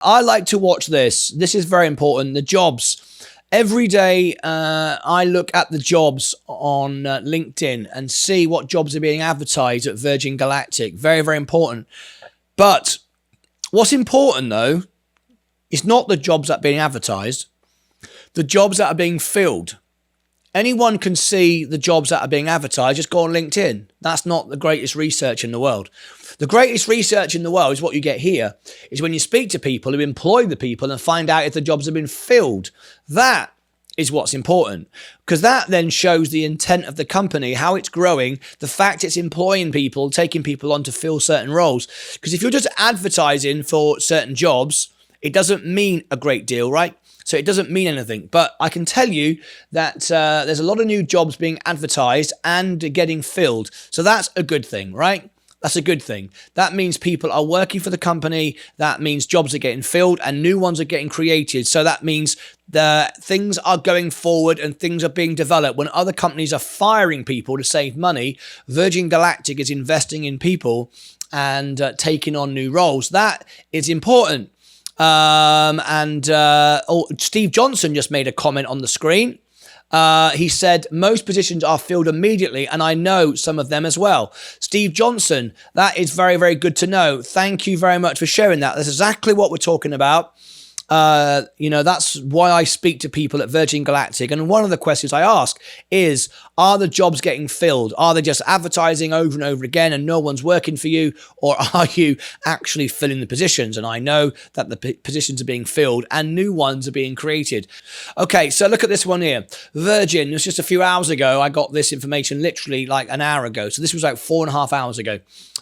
I like to watch this. This is very important. The jobs. Every day, I look at the jobs on LinkedIn and see what jobs are being advertised at Virgin Galactic. Very, very important. But what's important, though, is not the jobs that are being advertised, the jobs that are being filled. Anyone can see the jobs that are being advertised. Just go on LinkedIn. That's not the greatest research in the world. The greatest research in the world is what you get here, is when you speak to people who employ the people and find out if the jobs have been filled. That is what's important, because that then shows the intent of the company, how it's growing, the fact it's employing people, taking people on to fill certain roles. Because if you're just advertising for certain jobs, it doesn't mean a great deal, right? So it doesn't mean anything. But I can tell you that there's a lot of new jobs being advertised and getting filled. So that's a good thing, right? That's a good thing. That means people are working for the company. That means jobs are getting filled and new ones are getting created. So that means the things are going forward and things are being developed. When other companies are firing people to save money, Virgin Galactic is investing in people and taking on new roles. That is important. Steve Johnson just made a comment on the screen. He said, most positions are filled immediately, and I know some of them as well. Steve Johnson, that is very, very good to know. Thank you very much for sharing that. That's exactly what we're talking about. That's why I speak to people at Virgin Galactic. And one of the questions I ask is, are the jobs getting filled? Are they just advertising over and over again and no one's working for you? Or are you actually filling the positions? And I know that the positions are being filled and new ones are being created. Okay, so look at this one here. Virgin, it was just a few hours ago. I got this information literally like an hour ago. So this was like 4.5 hours ago.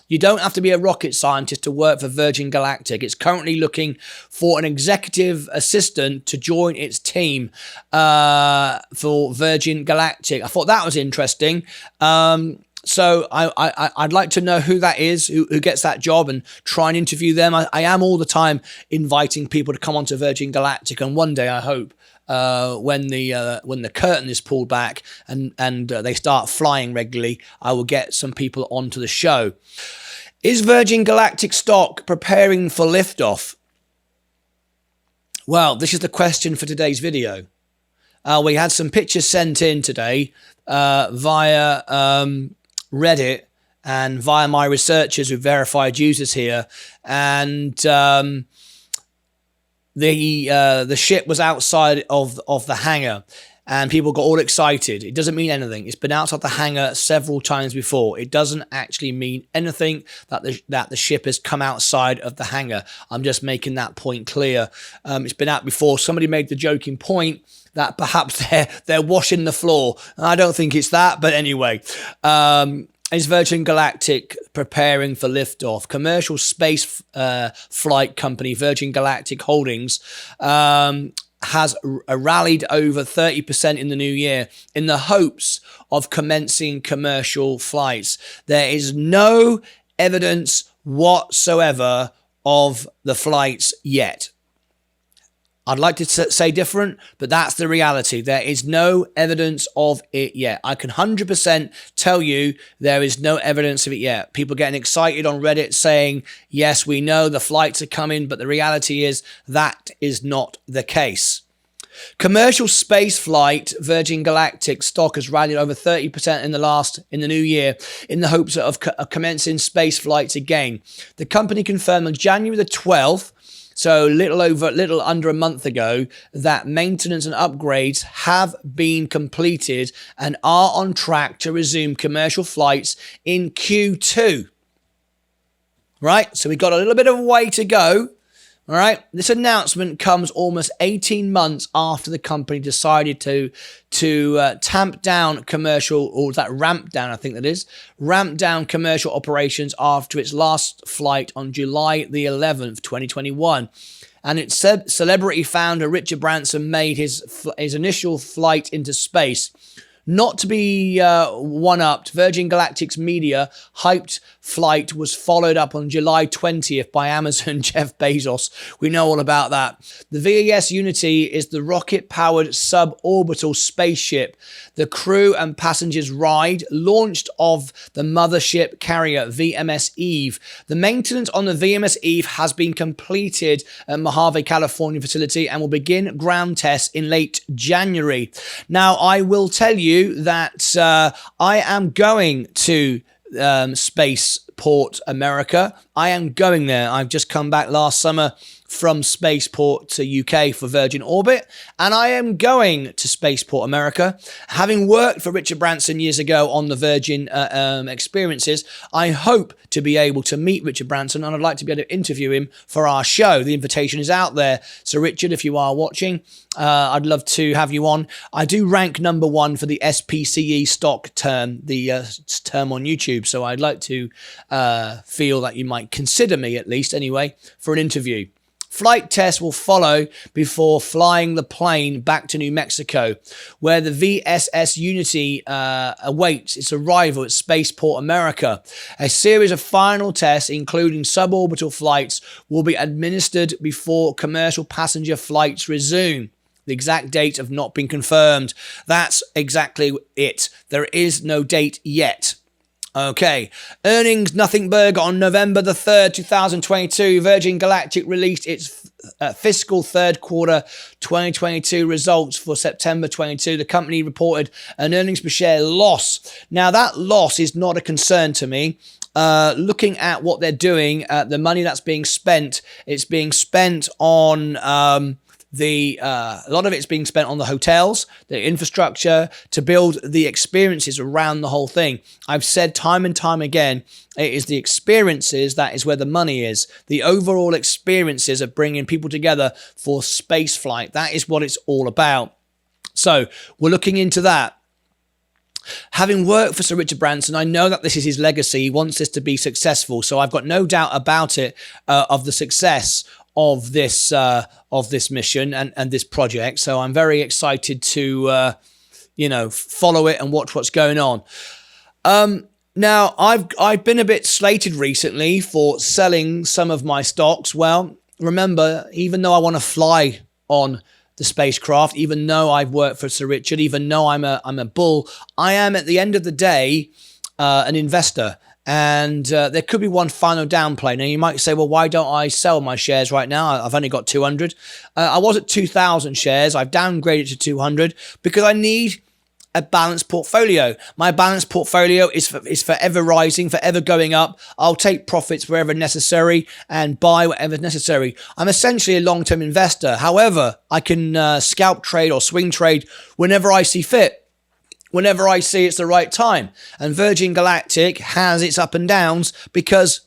You don't have to be a rocket scientist to work for Virgin Galactic. It's currently looking for an executive assistant to join its team for Virgin Galactic. I thought that was interesting. So I'd like to know who that is, who gets that job, and try and interview them. I am all the time inviting people to come onto Virgin Galactic, and one day I hope when the curtain is pulled back and they start flying regularly, I will get some people onto the show. Is Virgin Galactic stock preparing for liftoff? Well, this is the question for today's video. We had some pictures sent in today via Reddit and via my researchers who verified users here, and the ship was outside of the hangar, and people got all excited. It doesn't mean anything. It's been outside the hangar several times before. It doesn't actually mean anything that the ship has come outside of the hangar. I'm just making that point clear. It's been out before. Somebody made the joking point that perhaps they're washing the floor. I don't think it's that, but anyway. Is Virgin Galactic preparing for liftoff? Commercial space flight company Virgin Galactic Holdings has rallied over 30% in the new year in the hopes of commencing commercial flights. There is no evidence whatsoever of the flights yet. I'd like to say different, but that's the reality. There is no evidence of it yet. I can 100% tell you there is no evidence of it yet. People getting excited on Reddit saying, yes, we know the flights are coming, but the reality is that is not the case. Commercial space flight Virgin Galactic stock has rallied over 30% in the new year in the hopes of commencing space flights again. The company confirmed on January the 12th, so little under a month ago, that maintenance and upgrades have been completed and are on track to resume commercial flights in Q2. Right, so we've got a little bit of a way to go. All right, this announcement comes almost 18 months after the company decided to tamp down commercial, or that ramp down, I think that is, ramp down commercial operations after its last flight on July the 11th, 2021. And its celebrity founder Richard Branson made his initial flight into space. Not to be one-upped, Virgin Galactic's media hyped flight was followed up on July 20th by Amazon Jeff Bezos. We know all about that. The VAS Unity is the rocket-powered suborbital spaceship. The crew and passengers ride launched of the mothership carrier VMS Eve. The maintenance on the VMS Eve has been completed at Mojave, California facility and will begin ground tests in late January. Now, I will tell you that I am going to Spaceport America. I am going there. I've just come back last summer from Spaceport to UK for Virgin Orbit, and I am going to Spaceport America. Having worked for Richard Branson years ago on the Virgin experiences, I hope to be able to meet Richard Branson, and I'd like to be able to interview him for our show. The invitation is out there. So Richard, if you are watching, I'd love to have you on. I do rank #1 for the SPCE stock term, the term on YouTube, so I'd like to feel that you might consider me, at least anyway, for an interview. Flight tests will follow before flying the plane back to New Mexico, where the VSS Unity awaits its arrival at Spaceport America. A series of final tests, including suborbital flights, will be administered before commercial passenger flights resume. The exact date have not been confirmed. That's exactly it. There is no date yet. Okay, earnings nothing burger on November the 3rd, 2022. Virgin Galactic released its fiscal third quarter 2022 results for September 22. The company reported an earnings per share loss. Now, that loss is not a concern to me. Looking at what they're doing, the money that's being spent, it's being spent on a lot of it's being spent on the hotels, the infrastructure to build the experiences around the whole thing. I've said time and time again, it is the experiences that is where the money is. The overall experiences of bringing people together for space flight. That is what it's all about. So we're looking into that. Having worked for Sir Richard Branson, I know that this is his legacy. He wants this to be successful. So I've got no doubt about it, of the success of this mission and this project. So I'm very excited to follow it and watch what's going on. Now I've been a bit slated recently for selling some of my stocks. Well, remember, even though I want to fly on the spacecraft, even though I've worked for Sir Richard, even though I'm a bull, I am at the end of the day an investor. And there could be one final downplay. Now, you might say, well, why don't I sell my shares right now? I've only got 200. I was at 2,000 shares. I've downgraded to 200 because I need a balanced portfolio. My balanced portfolio is forever rising, forever going up. I'll take profits wherever necessary and buy whatever necessary. I'm essentially a long-term investor. However, I can scalp trade or swing trade whenever I see fit, whenever I see it's the right time. And Virgin Galactic has its up and downs because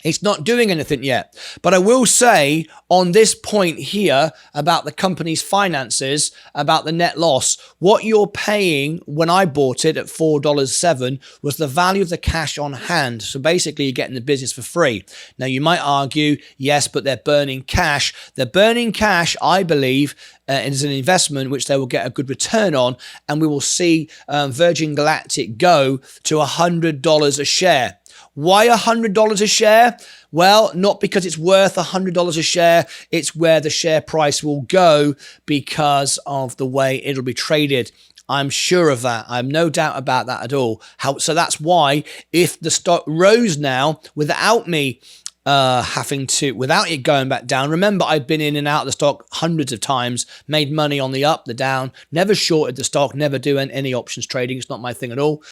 it's not doing anything yet. But I will say on this point here about the company's finances, about the net loss, what you're paying when I bought it at $4.07 was the value of the cash on hand. So basically you're getting the business for free. Now you might argue, yes, but they're burning cash. They're burning cash, I believe, as an investment which they will get a good return on, and we will see Virgin Galactic go to $100 a share. Why $100 a share? Well, not because it's worth $100 a share. It's where the share price will go because of the way it'll be traded. I'm sure of that. I have no doubt about that at all. So that's why if the stock rose now without me without it going back down. Remember, I've been in and out of the stock hundreds of times, made money on the up, the down, never shorted the stock, never do any options trading. It's not my thing at all.